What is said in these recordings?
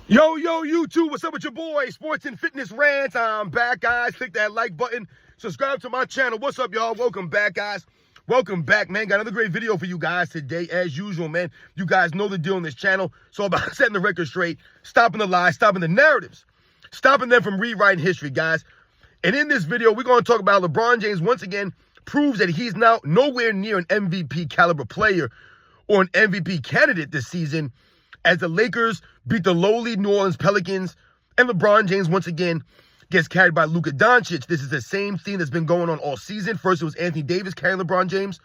Yo, YouTube, what's up with your boy? Sports and Fitness Rants. I'm back, guys. Click that like button. Subscribe to my channel. What's up, y'all? Welcome back, guys. Welcome back, man. Got another great video for you guys today, as usual, man. You guys know the deal on this channel. So about setting the record straight, stopping the lies, stopping the narratives, stopping them from rewriting history, guys. And in this video, we're going to talk about LeBron James once again proves that he's now nowhere near an MVP caliber player or an MVP candidate this season, as the Lakers beat the lowly New Orleans Pelicans, and LeBron James once again gets carried by Luka Doncic. This is the same theme that's been going on all season. First, it was Anthony Davis carrying LeBron James.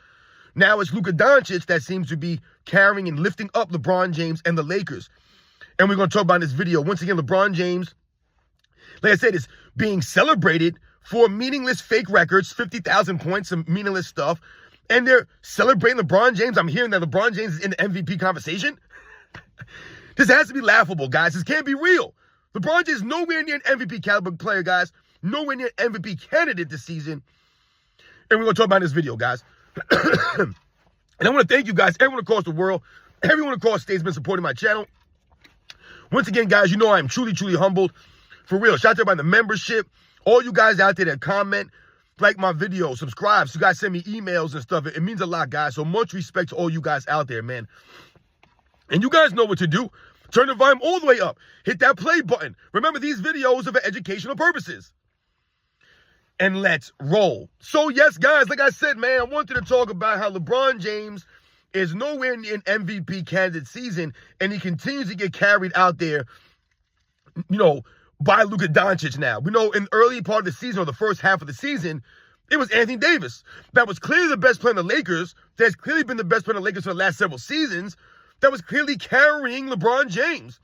Now it's Luka Doncic that seems to be carrying and lifting up LeBron James and the Lakers. And we're going to talk about in this video. Once again, LeBron James, like I said, is being celebrated for meaningless fake records, 50,000 points, some meaningless stuff. And they're celebrating LeBron James. I'm hearing that LeBron James is in the MVP conversation. This has to be laughable, guys. This can't be real. LeBron James is nowhere near an MVP caliber player, guys. Nowhere near an MVP candidate this season. And we're going to talk about in this video, guys. And I want to thank you guys, everyone across the world, everyone across states has been supporting my channel. Once again, guys, you know I am truly, truly humbled. For real. Shout out to everybody in the membership. All you guys out there that comment, like my videos, subscribe. So you guys send me emails and stuff. It means a lot, guys. So much respect to all you guys out there, man. And you guys know what to do. Turn the volume all the way up. Hit that play button. Remember, these videos are for educational purposes. And let's roll. So, yes, guys, like I said, man, I wanted to talk about how LeBron James is nowhere near an MVP candidate season, and he continues to get carried out there, you know, by Luka Doncic now. We know in the early part of the season, or the first half of the season, it was Anthony Davis. That was clearly the best player in the Lakers. That's clearly been the best player in the Lakers for the last several seasons. That was clearly carrying LeBron James.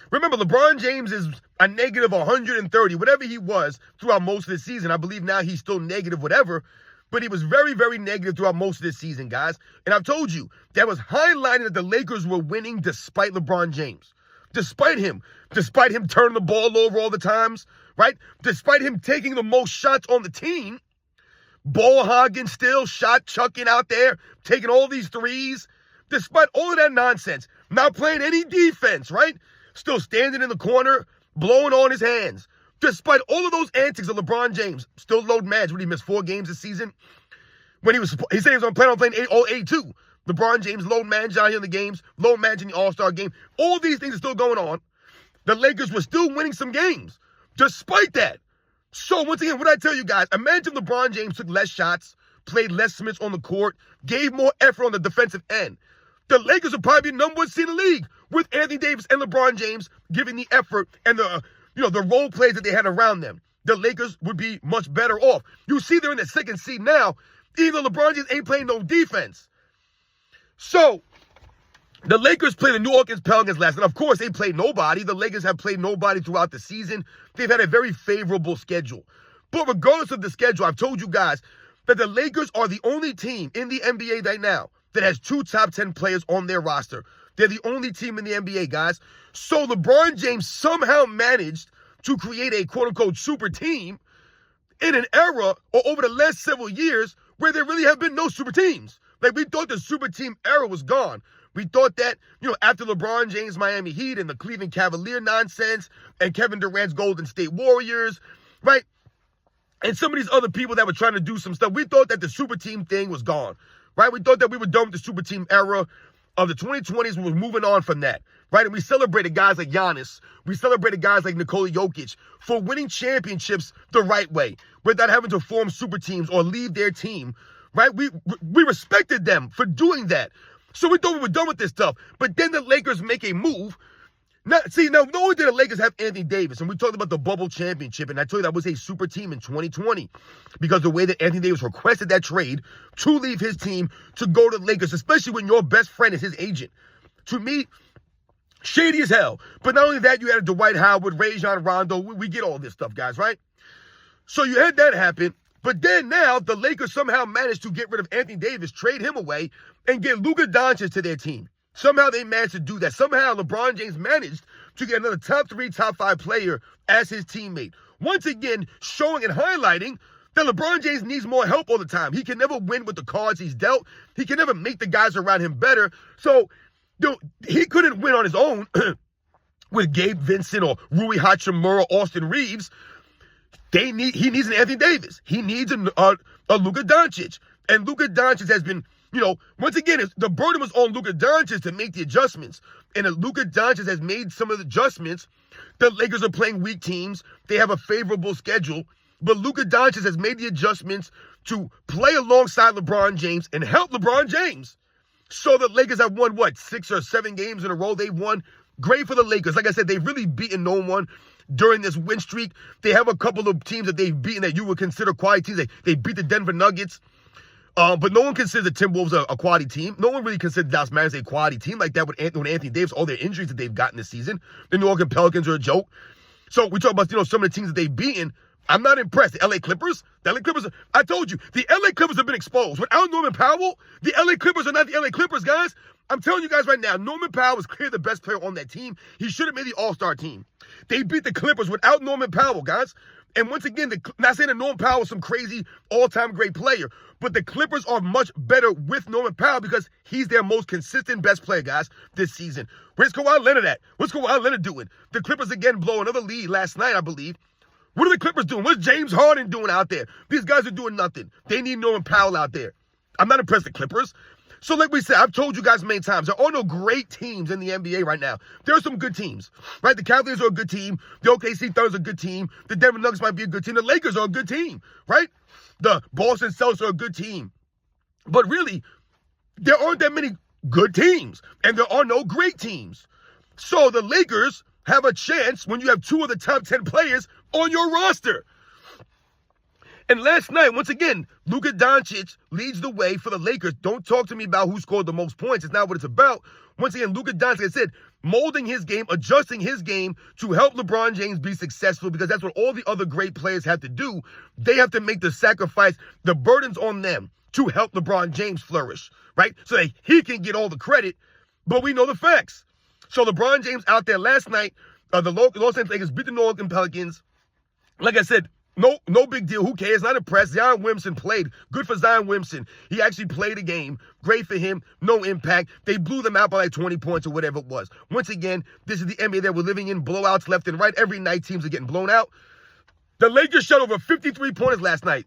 Remember, LeBron James is a negative 130, whatever he was throughout most of the season. I believe now he's still negative whatever, but he was very, very negative throughout most of this season, guys. And I've told you, that was highlighting that the Lakers were winning despite LeBron James. Despite him turning the ball over all the times, right? Despite him taking the most shots on the team, ball hogging still, shot chucking out there, taking all these threes. Despite all of that nonsense, not playing any defense, right? Still standing in the corner, blowing on his hands. Despite all of those antics of LeBron James, still load managed when he missed 4 games this season. When he said he was planning on playing all 82. LeBron James load managed out here in the games, load managed in the All-Star game. All these things are still going on. The Lakers were still winning some games, despite that. So once again, what I tell you guys, imagine LeBron James took less shots, played less minutes on the court, gave more effort on the defensive end. The Lakers would probably be number 1 seed in the league with Anthony Davis and LeBron James giving the effort and the role plays that they had around them. The Lakers would be much better off. You see they're in the 2nd seed now, even though LeBron James ain't playing no defense. So, the Lakers played the New Orleans Pelicans last night. Of course, they played nobody. The Lakers have played nobody throughout the season. They've had a very favorable schedule. But regardless of the schedule, I've told you guys that the Lakers are the only team in the NBA right now that has 2 top 10 players on their roster. They're the only team in the NBA, guys. So LeBron James somehow managed to create a quote-unquote super team in an era or over the last several years where there really have been no super teams. Like, we thought the super team era was gone. We thought that, after LeBron James' Miami Heat and the Cleveland Cavalier nonsense and Kevin Durant's Golden State Warriors, right? And some of these other people that were trying to do some stuff, we thought that the super team thing was gone. Right? We thought that we were done with the super team era of the 2020s. We were moving on from that. Right? And we celebrated guys like Giannis. We celebrated guys like Nikola Jokic for winning championships the right way without having to form super teams or leave their team. Right? We respected them for doing that. So we thought we were done with this stuff. But then the Lakers make a move. Now, not only did the Lakers have Anthony Davis, and we talked about the bubble championship, and I told you that was a super team in 2020 because the way that Anthony Davis requested that trade to leave his team to go to the Lakers, especially when your best friend is his agent. To me, shady as hell. But not only that, you had Dwight Howard, Rajon Rondo. We get all this stuff, guys, right? So you had that happen. But then now the Lakers somehow managed to get rid of Anthony Davis, trade him away, and get Luka Doncic to their team. Somehow they managed to do that. Somehow LeBron James managed to get another top 3, top 5 player as his teammate. Once again, showing and highlighting that LeBron James needs more help all the time. He can never win with the cards he's dealt. He can never make the guys around him better. So, he couldn't win on his own. with Gabe Vincent or Rui Hachimura, Austin Reeves. He needs an Anthony Davis. He needs a Luka Doncic. And Luka Doncic has been, once again, the burden was on Luka Doncic to make the adjustments. And Luka Doncic has made some of the adjustments. The Lakers are playing weak teams. They have a favorable schedule. But Luka Doncic has made the adjustments to play alongside LeBron James and help LeBron James. So the Lakers have won, 6 or 7 games in a row. They've won. Great for the Lakers. Like I said, they've really beaten no one during this win streak. They have a couple of teams that they've beaten that you would consider quality teams. They beat the Denver Nuggets. But no one considers the Timberwolves a quality team. No one really considers Dallas Mavericks a quality team like that with Anthony Davis, all their injuries that they've gotten this season. The New Orleans Pelicans are a joke. So we talk about, some of the teams that they've beaten. I'm not impressed. The LA Clippers, I told you, the LA Clippers have been exposed. Without Norman Powell, the LA Clippers are not the LA Clippers, guys. I'm telling you guys right now, Norman Powell was clearly the best player on that team. He should have made the All-Star team. They beat the Clippers without Norman Powell, guys. And once again, not saying that Norman Powell is some crazy all-time great player, but the Clippers are much better with Norman Powell because he's their most consistent best player, guys, this season. Where's Kawhi Leonard at? What's Kawhi Leonard doing? The Clippers again blow another lead last night, I believe. What are the Clippers doing? What's James Harden doing out there? These guys are doing nothing. They need Norman Powell out there. I'm not impressed with the Clippers. So like we said, I've told you guys many times, there are no great teams in the NBA right now. There are some good teams, right? The Cavaliers are a good team. The OKC Thunder is a good team. The Denver Nuggets might be a good team. The Lakers are a good team, right? The Boston Celtics are a good team. But really, there aren't that many good teams, and there are no great teams. So the Lakers have a chance when you have 2 of the top 10 players on your roster. And last night, once again, Luka Doncic leads the way for the Lakers. Don't talk to me about who scored the most points. It's not what it's about. Once again, Luka Doncic, like I said, molding his game, adjusting his game to help LeBron James be successful because that's what all the other great players have to do. They have to make the sacrifice. The burden's on them to help LeBron James flourish, right? So that he can get all the credit, but we know the facts. So LeBron James out there last night, the Los Angeles Lakers beat the New Orleans Pelicans. Like I said, no big deal. Who cares? Not impressed. Zion Williamson played. Good for Zion Williamson. He actually played a game. Great for him. No impact. They blew them out by like 20 points or whatever it was. Once again, this is the NBA that we're living in. Blowouts left and right. Every night teams are getting blown out. The Lakers shot over 53 pointers last night.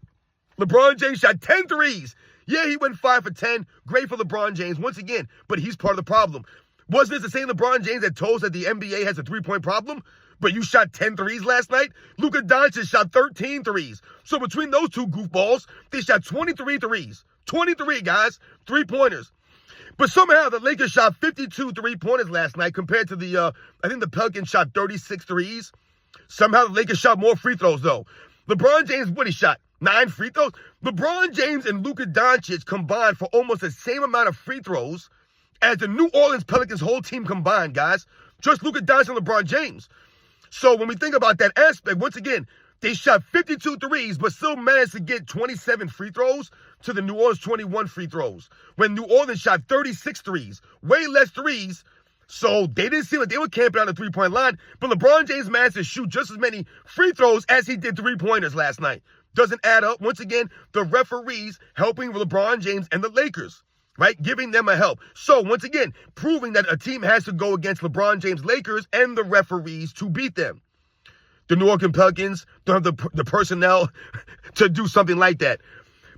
LeBron James shot 10 threes. Yeah, he went 5 for 10. Great for LeBron James once again, but he's part of the problem. Wasn't this the same LeBron James that told us that the NBA has a 3-point problem? But you shot 10 threes last night? Luka Doncic shot 13 threes. So between those two goofballs, they shot 23 threes. 23, guys. 3-pointers. But somehow the Lakers shot 52 3-pointers last night compared to I think the Pelicans shot 36 threes. Somehow the Lakers shot more free throws, though. LeBron James, what he shot? 9 free throws? LeBron James and Luka Doncic combined for almost the same amount of free throws as the New Orleans Pelicans whole team combined, guys. Just Luka Doncic and LeBron James. So when we think about that aspect, once again, they shot 52 threes, but still managed to get 27 free throws to the New Orleans 21 free throws. When New Orleans shot 36 threes, way less threes, so they didn't seem like they were camping on the 3-point line, but LeBron James managed to shoot just as many free throws as he did 3-pointers last night. Doesn't add up. Once again, the referees helping LeBron James and the Lakers, right? Giving them a help. So, once again, proving that a team has to go against LeBron James Lakers and the referees to beat them. The New Orleans Pelicans don't have the personnel to do something like that.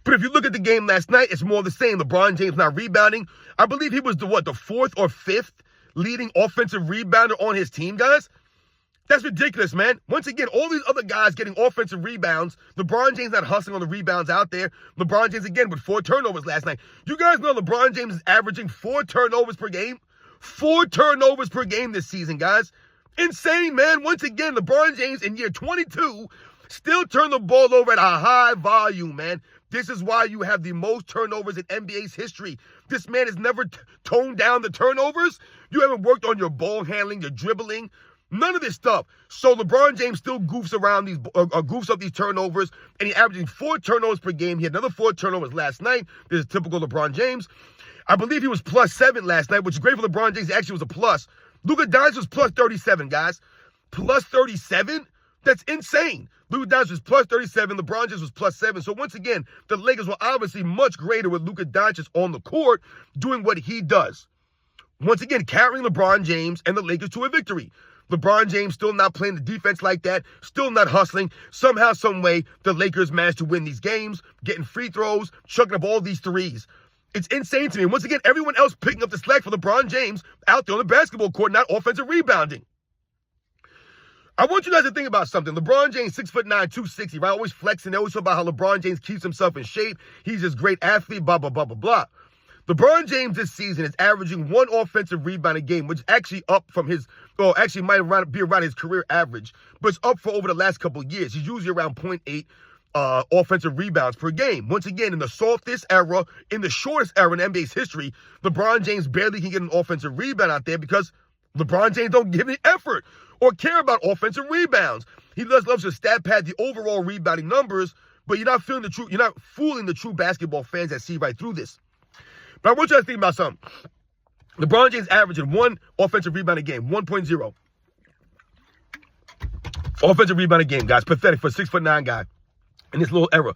But if you look at the game last night, it's more the same. LeBron James not rebounding. I believe he was the 4th or 5th leading offensive rebounder on his team, guys. That's ridiculous, man. Once again, all these other guys getting offensive rebounds. LeBron James not hustling on the rebounds out there. LeBron James, again, with 4 turnovers last night. You guys know LeBron James is averaging 4 turnovers per game? 4 turnovers per game this season, guys. Insane, man. Once again, LeBron James in year 22 still turn the ball over at a high volume, man. This is why you have the most turnovers in NBA's history. This man has never toned down the turnovers. You haven't worked on your ball handling, your dribbling. None of this stuff. So LeBron James still goofs up these turnovers, and he's averaging 4 turnovers per game. He had another 4 turnovers last night. This is typical LeBron James. I believe he was +7 last night, which is great for LeBron James. He actually was a plus. Luka Doncic was +37, guys. +37? That's insane. Luka Doncic was +37. LeBron James was +7. So once again, the Lakers were obviously much greater with Luka Doncic on the court doing what he does. Once again, carrying LeBron James and the Lakers to a victory. LeBron James still not playing the defense like that, still not hustling. Somehow, some way, the Lakers managed to win these games, getting free throws, chucking up all these threes. It's insane to me. Once again, everyone else picking up the slack for LeBron James out there on the basketball court, not offensive rebounding. I want you guys to think about something. LeBron James, 6'9", 260, right? Always flexing. They always talk about how LeBron James keeps himself in shape. He's this great athlete, blah, blah, blah, blah, blah. LeBron James this season is averaging 1 offensive rebound a game, which is actually up from his, or actually might be around his career average, but it's up for over the last couple of years. He's usually around 0.8 offensive rebounds per game. Once again, in the softest era, in the shortest era in NBA's history, LeBron James barely can get an offensive rebound out there because LeBron James don't give any effort or care about offensive rebounds. He loves to stat pad the overall rebounding numbers, but you're not fooling the true basketball fans that see right through this. But I want you guys to think about something. LeBron James averaging 1 offensive rebound a game, 1.0. Offensive rebound a game, guys. Pathetic for a 6'9" guy in this little era.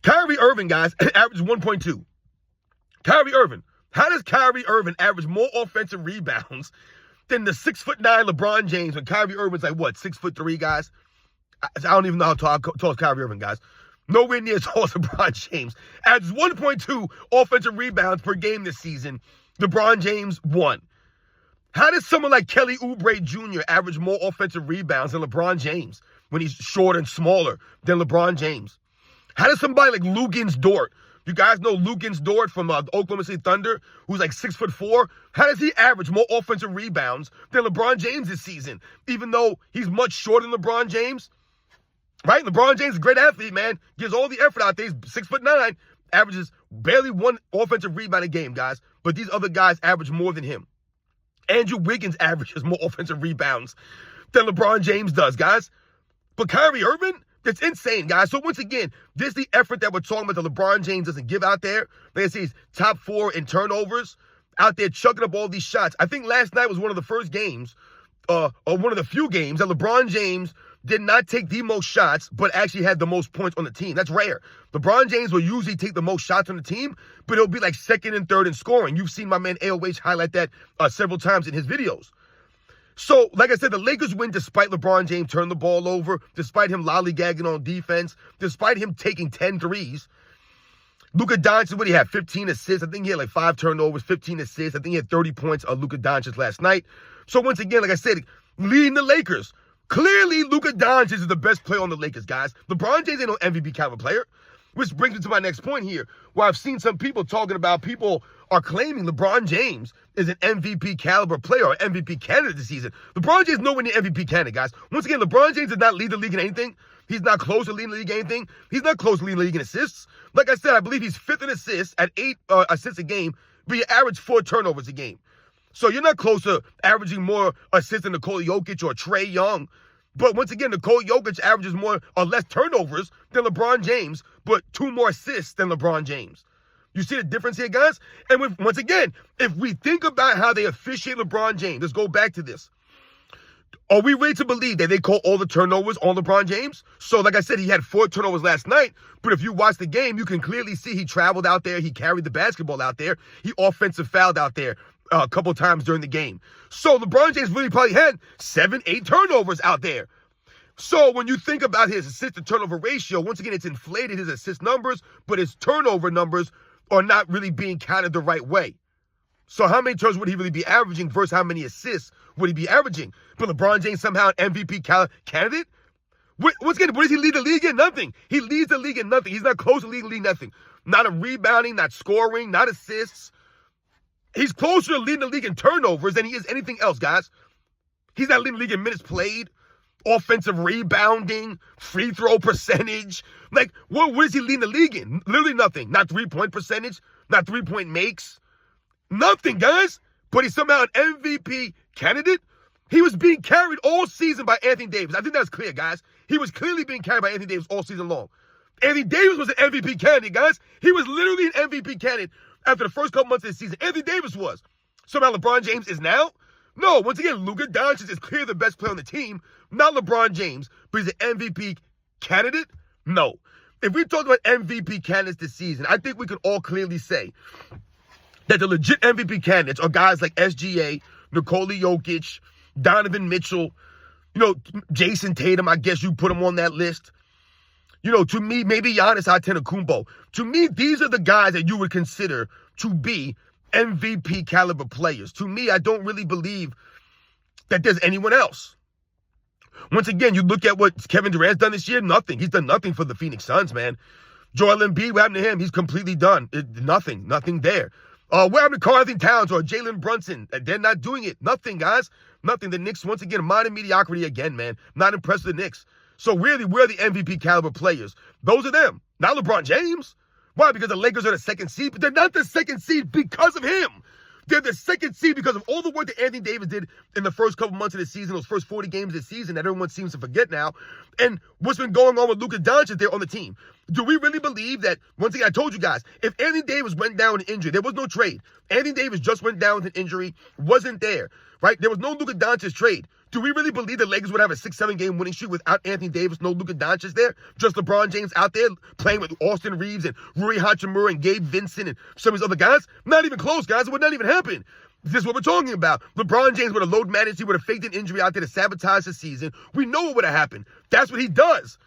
Kyrie Irving, guys, averages 1.2. Kyrie Irving. How does Kyrie Irving average more offensive rebounds than the 6'9" LeBron James when Kyrie Irving's like, what, 6'3", guys? I don't even know how tall is Kyrie Irving, guys. Nowhere near as tall as LeBron James. Averages 1.2 offensive rebounds per game this season. LeBron James, 1. How does someone like Kelly Oubre Jr. average more offensive rebounds than LeBron James when he's shorter and smaller than LeBron James? How does somebody like Luguentz Dort, you guys know Luguentz Dort from the Oklahoma City Thunder, who's like 6'4"? How does he average more offensive rebounds than LeBron James this season, even though he's much shorter than LeBron James? Right? LeBron James is a great athlete, man. Gives all the effort out there. He's 6'9", averages barely 1 offensive rebound a game, guys. But these other guys average more than him. Andrew Wiggins averages more offensive rebounds than LeBron James does, guys. But Kyrie Irving, that's insane, guys. So once again, this is the effort that we're talking about that LeBron James doesn't give out there. Like I say, he's top 4 in turnovers, out there chucking up all these shots. I think last night was one of the first games, or one of the few games that LeBron James did not take the most shots, but actually had the most points on the team. That's rare. LeBron James will usually take the most shots on the team, but he'll be like 2nd and 3rd in scoring. You've seen my man AOH highlight that several times in his videos. So, like I said, the Lakers win despite LeBron James turning the ball over, despite him lollygagging on defense, despite him taking 10 threes. Luka Doncic, what did he have? 15 assists. I think he had like 5 turnovers, 15 assists. I think he had 30 points on Luka Doncic last night. So, once again, like I said, leading the Lakers. Clearly, Luka Doncic is the best player on the Lakers, guys. LeBron James ain't no MVP caliber player. Which brings me to my next point here, where I've seen some people talking about people are claiming LeBron James is an MVP caliber player or MVP candidate this season. LeBron James is nowhere near MVP candidate, guys. Once again, LeBron James does not lead the league in anything. He's not close to leading the league in anything. He's not close to leading the league in assists. Like I said, I believe he's 5th in assists at 8 assists a game, but he averaged 4 turnovers a game. So you're not close to averaging more assists than Nikola Jokic or Trae Young. But once again, Nikola Jokic averages more or less turnovers than LeBron James, but 2 more assists than LeBron James. You see the difference here, guys? And once again, if we think about how they officiate LeBron James, let's go back to this. Are we ready to believe that they call all the turnovers on LeBron James? So, like I said, he had 4 turnovers last night, but if you watch the game, you can clearly see he traveled out there, he carried the basketball out there, he offensive fouled out there a couple times during the game. So LeBron James really probably had 7, 8 turnovers out there. So when you think about his assist to turnover ratio, once again, it's inflated his assist numbers, but his turnover numbers are not really being counted the right way. So how many turnovers would he really be averaging versus how many assists would he be averaging? But LeBron James somehow an MVP candidate? Once again, what does he lead the league in? Nothing. He leads the league in nothing. He's not close to leading the league nothing. Not a rebounding, not scoring, not assists. He's closer to leading the league in turnovers than he is anything else, guys. He's not leading the league in minutes played, offensive rebounding, free throw percentage. Like, what is he leading the league in? Literally nothing. Not 3-point percentage, not 3-point makes. Nothing, guys. But he's somehow an MVP candidate. He was being carried all season by Anthony Davis. I think that's clear, guys. He was clearly being carried by Anthony Davis all season long. Anthony Davis was an MVP candidate, guys. He was literally an MVP candidate after the first couple months of the season. Anthony Davis was. Somehow LeBron James is now? No, once again, Luka Doncic is clearly the best player on the team. Not LeBron James, but he's an MVP candidate? No. If we talk about MVP candidates this season, I think we can all clearly say that the legit MVP candidates are guys like SGA, Nikola Jokic, Donovan Mitchell, Jason Tatum, I guess you put him on that list. To me, maybe Giannis Antetokounmpo. To me, these are the guys that you would consider to be MVP caliber players. To me, I don't really believe that there's anyone else. Once again, you look at what Kevin Durant's done this year, nothing. He's done nothing for the Phoenix Suns, man. Joel Embiid, what happened to him? He's completely done. Nothing there. What happened to Karl Anthony Towns or Jalen Brunson? They're not doing it. Nothing, guys. Nothing. The Knicks, once again, minor mediocrity again, man. Not impressed with the Knicks. So really, we're the MVP caliber players. Those are them. Not LeBron James. Why? Because the Lakers are the second seed, but they're not the second seed because of him. They're the second seed because of all the work that Anthony Davis did in the first couple months of the season, those first 40 games of the season that everyone seems to forget now, and what's been going on with Luka Doncic there on the team. Do we really believe that, once again, I told you guys, if Anthony Davis went down with an injury, there was no trade. Anthony Davis just went down with an injury, wasn't there, right? There was no Luka Doncic trade. Do we really believe the Lakers would have a 6-7 game winning streak without Anthony Davis, no Luka Doncic there? Just LeBron James out there playing with Austin Reeves and Rui Hachimura and Gabe Vincent and some of these other guys? Not even close, guys. It would not even happen. This is what we're talking about. LeBron James would have load managed. He would have faked an injury out there to sabotage the season. We know what would have happened. That's what he does.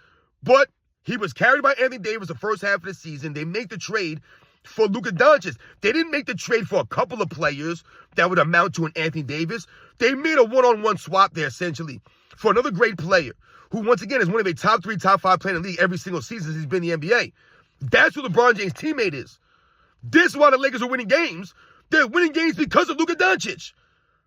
But he was carried by Anthony Davis the first half of the season. They make the trade for Luka Doncic. They didn't make the trade for a couple of players that would amount to an Anthony Davis. They made a one-on-one swap there, essentially, for another great player who, once again, is one of a top 3, top 5 player in the league every single season since he's been in the NBA. That's who LeBron James' teammate is. This is why the Lakers are winning games. They're winning games because of Luka Doncic,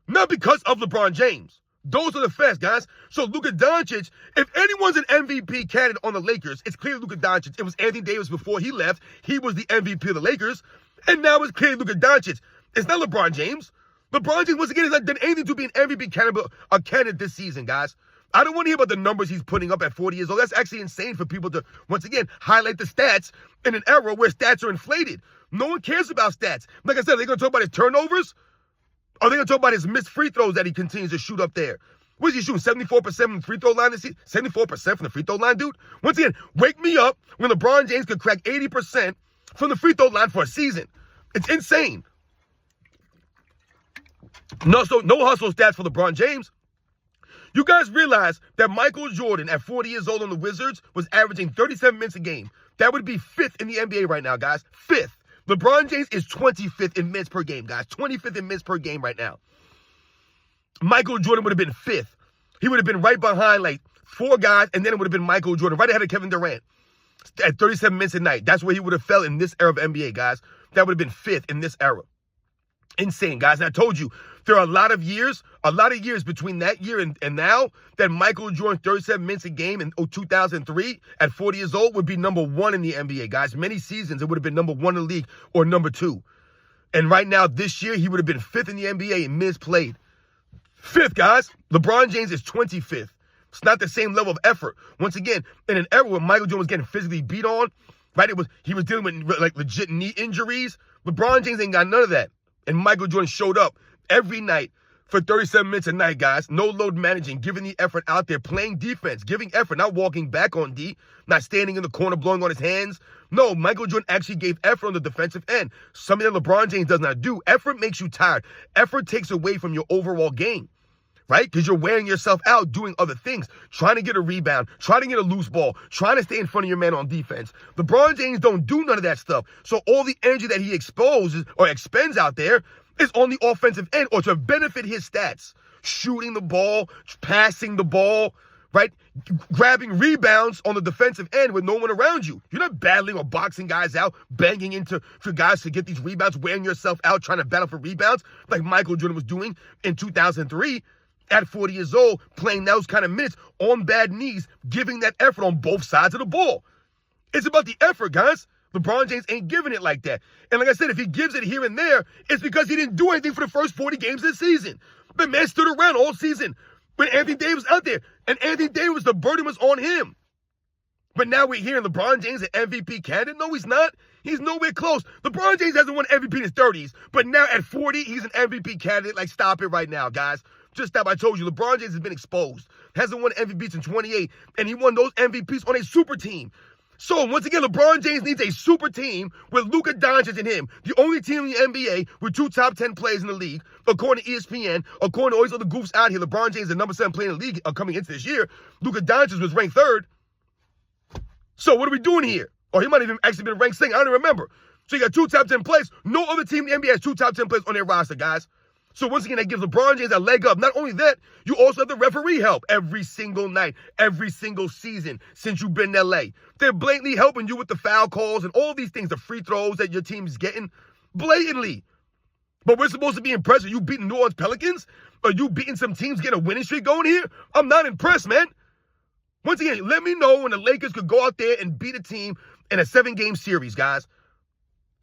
not because of LeBron James. Those are the facts, guys. So Luka Doncic, if anyone's an MVP candidate on the Lakers, it's clearly Luka Doncic. It was Anthony Davis before he left. He was the MVP of the Lakers. And now it's clearly Luka Doncic. It's not LeBron James. LeBron James, once again, has not done anything to be an MVP candidate this season, guys. I don't want to hear about the numbers he's putting up at 40 years old. That's actually insane for people to, once again, highlight the stats in an era where stats are inflated. No one cares about stats. Like I said, are they going to talk about his turnovers? Are they going to talk about his missed free throws that he continues to shoot up there? What is he shooting, 74% from the free throw line this season? 74% from the free throw line, dude? Once again, wake me up when LeBron James could crack 80% from the free throw line for a season. It's insane. No hustle stats for LeBron James. You guys realize that Michael Jordan, at 40 years old on the Wizards, was averaging 37 minutes a game. That would be 5th in the NBA right now, guys. 5th. LeBron James is 25th in minutes per game, guys. 25th in minutes per game right now. Michael Jordan would have been 5th. He would have been right behind like 4 guys, and then it would have been Michael Jordan, right ahead of Kevin Durant at 37 minutes a night. That's where he would have fell in this era of NBA, guys. That would have been 5th in this era. Insane, guys. And I told you, there are a lot of years between that year and now that Michael Jordan, 37 minutes a game in 2003 at 40 years old would be number 1 in the NBA, guys. Many seasons, it would have been number 1 in the league or number 2. And right now, this year, he would have been 5th in the NBA in minutes played. 5th, guys. LeBron James is 25th. It's not the same level of effort. Once again, in an era where Michael Jordan was getting physically beat on, right? He was dealing with like legit knee injuries. LeBron James ain't got none of that. And Michael Jordan showed up every night for 37 minutes a night, guys. No load managing, giving the effort out there, playing defense, giving effort, not walking back on D, not standing in the corner, blowing on his hands. No, Michael Jordan actually gave effort on the defensive end. Something that LeBron James does not do. Effort makes you tired. Effort takes away from your overall game, right? Because you're wearing yourself out doing other things, trying to get a rebound, trying to get a loose ball, trying to stay in front of your man on defense. LeBron James don't do none of that stuff. So all the energy that he exposes or expends out there is on the offensive end or to benefit his stats. Shooting the ball, passing the ball, right? Grabbing rebounds on the defensive end with no one around you. You're not battling or boxing guys out, banging for guys to get these rebounds, wearing yourself out, trying to battle for rebounds like Michael Jordan was doing in 2003. At 40 years old, playing those kind of minutes on bad knees, giving that effort on both sides of the ball. It's about the effort, guys. LeBron James ain't giving it like that. And like I said, if he gives it here and there, it's because he didn't do anything for the first 40 games of the season. The man stood around all season when Anthony Davis out there. And Anthony Davis, the burden was on him. But now we're hearing LeBron James an MVP candidate. No, he's not. He's nowhere close. LeBron James hasn't won MVP in his 30s. But now at 40, he's an MVP candidate. Like, stop it right now, guys. Just stop. I told you, LeBron James has been exposed. Hasn't won MVPs in 28. And he won those MVPs on a super team. So, once again, LeBron James needs a super team with Luka Doncic and him. The only team in the NBA with 2 top 10 players in the league, according to ESPN, according to all these other goofs out here. LeBron James is the number 7 player in the league coming into this year. Luka Doncic was ranked 3rd. So, what are we doing here? Or he might have even actually been ranked 2nd. I don't even remember. So, you got 2 top 10 players. No other team in the NBA has 2 top 10 players on their roster, guys. So once again, that gives LeBron James a leg up. Not only that, you also have the referee help every single night, every single season since you've been in LA. They're blatantly helping you with the foul calls and all these things, the free throws that your team's getting, blatantly. But we're supposed to be impressed. Are you beating New Orleans Pelicans? Are you beating some teams getting a winning streak going here? I'm not impressed, man. Once again, let me know when the Lakers could go out there and beat a team in a 7-game series, guys.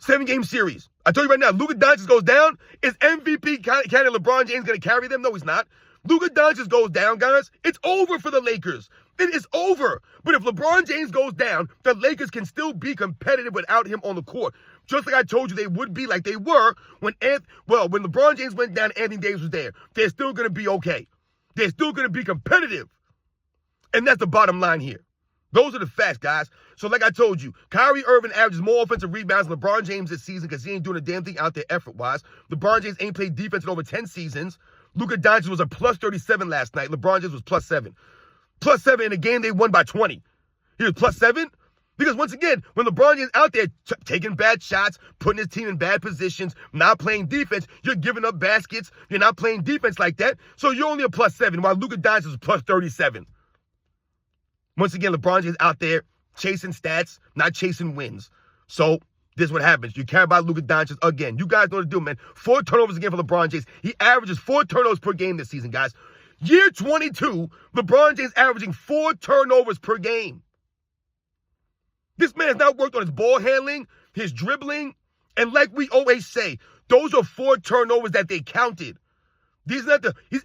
7-game series. I told you right now, Luka Doncic goes down. Is MVP candidate LeBron James going to carry them? No, he's not. Luka Doncic goes down, guys. It's over for the Lakers. It is over. But if LeBron James goes down, the Lakers can still be competitive without him on the court. Just like I told you they would be, like they were when LeBron James went down and Anthony Davis was there. They're still going to be okay. They're still going to be competitive. And that's the bottom line here. Those are the facts, guys. So like I told you, Kyrie Irving averages more offensive rebounds than LeBron James this season because he ain't doing a damn thing out there effort-wise. LeBron James ain't played defense in over 10 seasons. Luka Doncic was a plus 37 last night. LeBron James was plus 7. Plus 7 in a game they won by 20. He was plus 7? Because once again, when LeBron James out there taking bad shots, putting his team in bad positions, not playing defense, you're giving up baskets. You're not playing defense like that. So you're only a plus 7, while Luka Doncic was plus 37. Once again, LeBron James out there chasing stats, not chasing wins. So this is what happens. You care about Luka Doncic again. You guys know what to do, man. 4 turnovers again for LeBron James. He averages 4 turnovers per game this season, guys. Year 22, LeBron James averaging 4 turnovers per game. This man has not worked on his ball handling, his dribbling, and like we always say, those are 4 turnovers that they counted. He's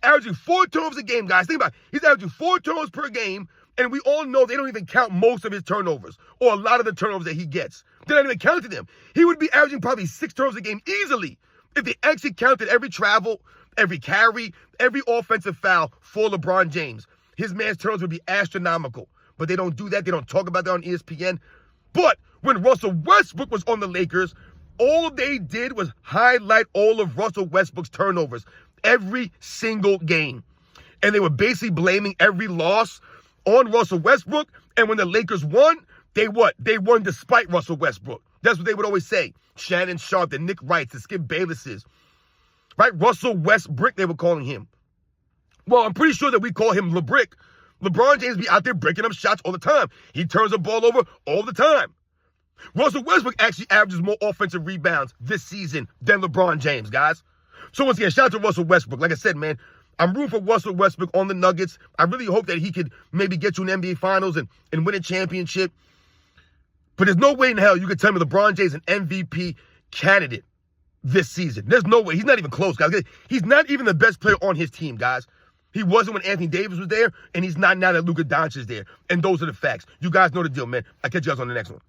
averaging 4 turnovers a game, guys. Think about it. He's averaging 4 turnovers per game. And we all know they don't even count most of his turnovers or a lot of the turnovers that he gets. They're not even counting them. He would be averaging probably 6 turnovers a game easily if they actually counted every travel, every carry, every offensive foul for LeBron James. His man's turnovers would be astronomical. But they don't do that. They don't talk about that on ESPN. But when Russell Westbrook was on the Lakers, all they did was highlight all of Russell Westbrook's turnovers every single game. And they were basically blaming every loss on Russell Westbrook, and when the Lakers won, they won despite Russell Westbrook. That's what they would always say. Shannon Sharp, the Nick Wrights, the Skip Baylesses, right? Russell Westbrick, they were calling him. Well, I'm pretty sure that we call him LeBrick. LeBron James be out there breaking up shots all the time. He turns the ball over all the time. Russell Westbrook actually averages more offensive rebounds this season than LeBron James, guys. So once again, shout out to Russell Westbrook. Like I said, man, I'm rooting for Russell Westbrook on the Nuggets. I really hope that he could maybe get to an NBA Finals and win a championship. But there's no way in hell you could tell me LeBron James is an MVP candidate this season. There's no way. He's not even close, guys. He's not even the best player on his team, guys. He wasn't when Anthony Davis was there, and he's not now that Luka Doncic is there. And those are the facts. You guys know the deal, man. I'll catch you guys on the next one.